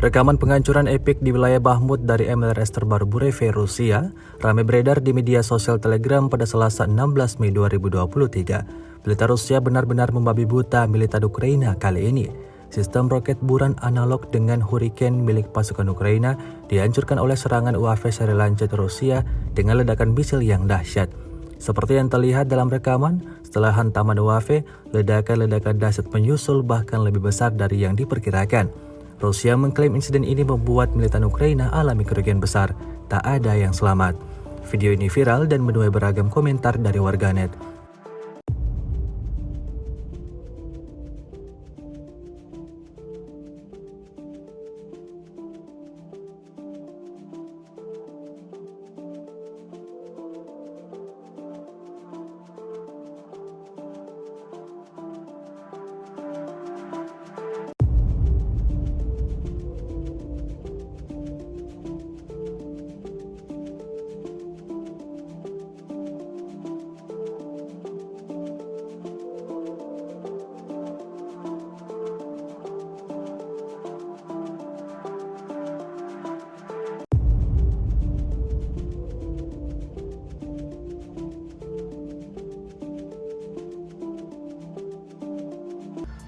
Rekaman penghancuran epik di wilayah Bakhmut dari MLRS terbaru Bureveh, Rusia, ramai beredar di media sosial Telegram pada Selasa 16 Mei 2023. Militer Rusia benar-benar membabi buta militer Ukraina kali ini. Sistem roket buran analog dengan Hurricane milik pasukan Ukraina dihancurkan oleh serangan UAV seri lancet Rusia dengan ledakan misil yang dahsyat. Seperti yang terlihat dalam rekaman, setelah hantaman UAV, ledakan-ledakan dahsyat menyusul bahkan lebih besar dari yang diperkirakan. Rusia mengklaim insiden ini membuat militer Ukraina alami kerugian besar. Tak ada yang selamat. Video ini viral dan menuai beragam komentar dari warganet.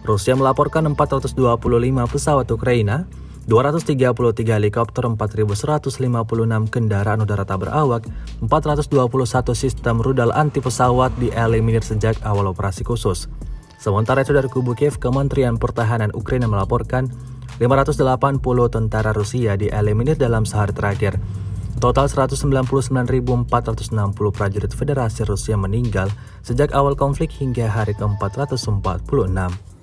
Rusia melaporkan 425 pesawat Ukraina, 233 helikopter, 4.156 kendaraan udara tak berawak, 421 sistem rudal anti pesawat dieliminir sejak awal operasi khusus. Sementara itu dari kubu Kiev, Kementerian Pertahanan Ukraina melaporkan 580 tentara Rusia dieliminir dalam sehari terakhir. Total 199.460 prajurit Federasi Rusia meninggal sejak awal konflik hingga hari ke-446.